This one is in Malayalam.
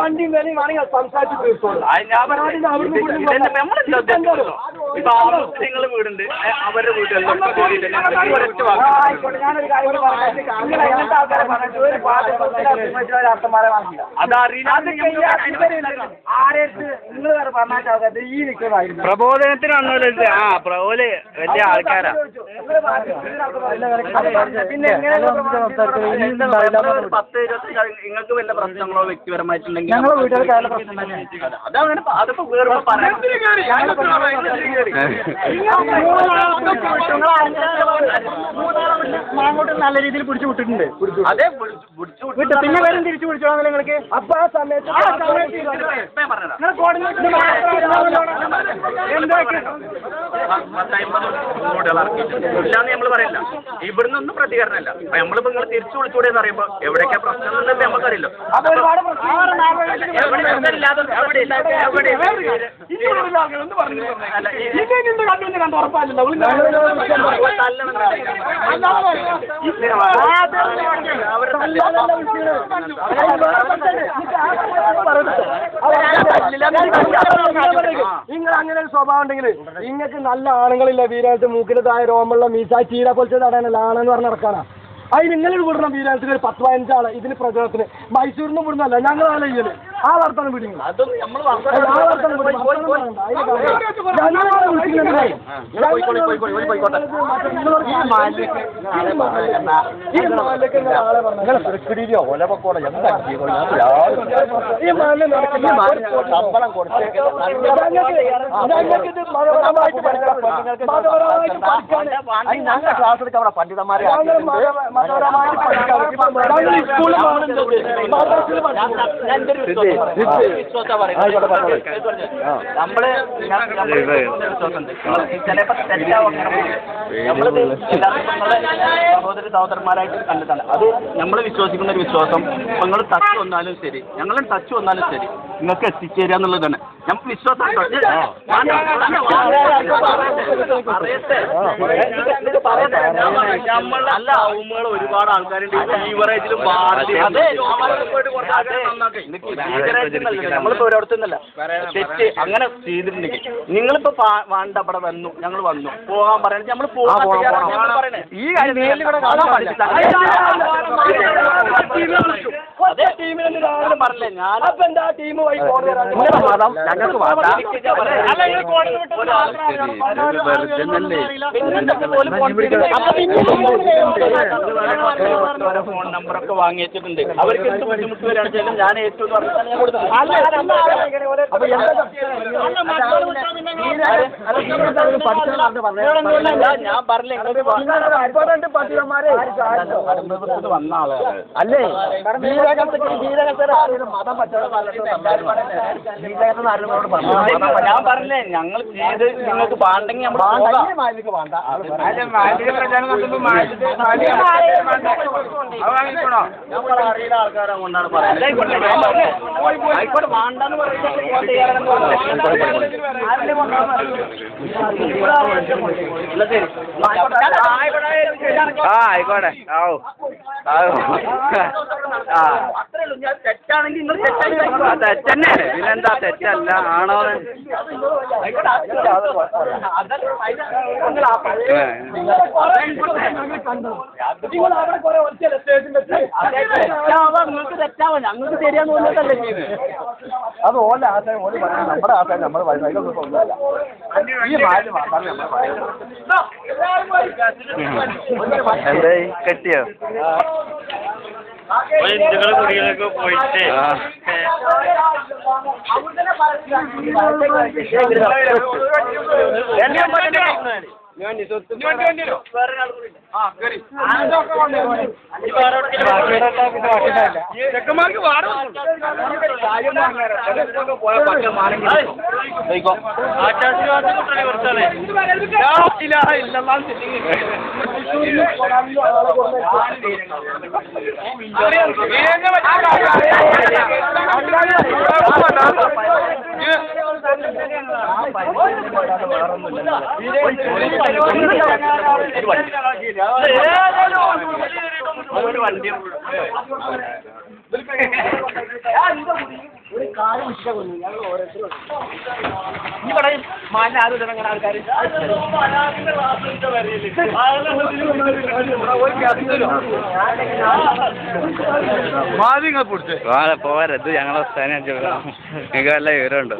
വണ്ടി വേണമെങ്കിൽ വേണമെങ്കിൽ സംസാരിച്ച് തീർത്തോളൂ. നിങ്ങൾ വീടുണ്ട് അവരുടെ വീട്ടുകളിൽ ഞാനൊരു കാര്യം പ്രബോധനത്തിനാണോ പ്രബോധ വലിയ ആൾക്കാരാ. പിന്നെ 10-20 നിങ്ങൾക്ക് വല്ല പ്രശ്നങ്ങളോ വ്യക്തിപരമായിട്ടുണ്ടെങ്കിൽ ഞങ്ങളെ വീട്ടുകാർക്ക് പ്രശ്നം അതങ്ങനെ അതിപ്പോ വേറെ പറയാം. അങ്ങോട്ട് നല്ല രീതിയിൽ പിടിച്ചു വിട്ടിട്ടുണ്ട്. അതെ പിന്നെ വരും തിരിച്ചു പിടിച്ചോളാം നിങ്ങൾക്ക്. അപ്പൊ ആ സമയത്ത് ഇല്ലാന്ന് നമ്മൾ പറയില്ല. ഇവിടുന്ന് ഒന്നും പ്രതികരണമല്ല. നമ്മളിപ്പോ നിങ്ങൾ തിരിച്ചു വിളിച്ചൂടെന്ന് പറയുമ്പോ എവിടെയൊക്കെ പ്രശ്നം എന്നുള്ളത് നമുക്കറിയില്ലോ. നിങ്ങൾ അങ്ങനെ ഒരു സ്വഭാവം ഉണ്ടെങ്കിൽ നിങ്ങൾക്ക് നല്ല ആണുങ്ങളില്ല. വീരായിട്ട് മൂക്കിലതായ രോമുള്ള മീശ ചീര പോലത്തെ തടയാനല്ല ആണെന്ന് പറഞ്ഞ് നടക്കാനാ. അത് നിങ്ങൾ വിടണം. വീരാട്ടത്തിന് 10-15 ആള് ഇതിന് പ്രചരണത്തിന്. മൈസൂരിൽ നിന്ന് വിടുന്നല്ല, ഞങ്ങളാണ് ചെയ്യല്. ആ വർത്തനം വിടുന്നു. ക്ലാസ് എടുക്കാൻ പണ്ഡിതന്മാരെ നമ്മള് ചിലപ്പോ സഹോദര സഹോദരന്മാരായിട്ട് കണ്ടിട്ടാണ്. അത് നമ്മൾ വിശ്വസിക്കുന്ന ഒരു വിശ്വാസം. നിങ്ങൾ ടച്ച് വന്നാലും ശരി, ഞങ്ങളും ടച്ച് വന്നാലും ശരി, നിങ്ങൾക്ക് എത്തിച്ചേരുക എന്നുള്ളതാണ് നമുക്ക് വിശ്വാസം. നല്ല ഔമകൾ ഒരുപാട് ആൾക്കാരുണ്ട്. ബീവറേജിലും നമ്മളിപ്പോ ഒരിടത്തുനിന്നല്ല തെറ്റ് അങ്ങനെ ചെയ്തിട്ടുണ്ടെങ്കിൽ നിങ്ങളിപ്പോ വേണ്ട അവിടെ വന്നു, ഞങ്ങൾ വന്നു പോകാൻ പറയണ നമ്മൾ പോകാൻ പറയണേ. ഈ കാര്യം അതേ ടീമിനെ രാവിലെ പറഞ്ഞില്ലേ ഞാനപ്പോ എന്താ ടീം വഴി മതം ഞങ്ങൾക്ക് ഫോൺ നമ്പറൊക്കെ വാങ്ങി വെച്ചിട്ടുണ്ട്. അവർക്ക് എന്ത് ബുദ്ധിമുട്ട് വരാണെങ്കിലും ഞാൻ ഏറ്റവും പറഞ്ഞാൽ ഞാൻ കൊടുത്തത്. ഞാൻ പറഞ്ഞില്ല വന്ന ആളാണ് അല്ലേ. ഞാൻ പറഞ്ഞേ ഞങ്ങൾ ചെയ്ത് നിങ്ങൾക്ക് പാണ്ടെങ്കിൽ നമ്മൾ അറിയുന്ന ആൾക്കാരെ കൊണ്ടാണ് പറയുന്നത്. ആയിക്കോട്ടെ വേണ്ടെന്ന് ആയിക്കോട്ടെ അത്രേ ഉള്ളൂ. ഞാൻ തെറ്റാണെങ്കിൽ നിങ്ങൾ തെറ്റന്നെ. ഇതിലെന്താ തെറ്റല്ല ആണോ? നിങ്ങൾക്ക് തെറ്റാവാ ഞങ്ങൾക്ക് ശരിയാന്ന് തോന്നിട്ടല്ലേ ചെയ്ത്. അത് ഓല ആശയം ഓല് പറയാം. നമ്മുടെ ആശയം നമ്മൾ അതിലൊന്നും ഒന്നുമല്ല. ഈ മാല് മാത്രമേ എന്താ കെട്ടിയോ കുടികളൊക്കെ പോയിട്ട് ചെക്കന്മാർക്ക് ഒരു വണ്ടിയും ഒരു കാര്യം വിളിച്ചാൽ ഞങ്ങൾ ഓരോരുത്തരും ഇവിടെ മാലിന് ആരും ഇടങ്ങനെ ആൾക്കാർ മാലിങ്ങൾ പിടിച്ചേ പോരാ ഇത് ഞങ്ങളെ സ്ഥാനം നിങ്ങൾക്ക് വല്ല വിവരമുണ്ടോ?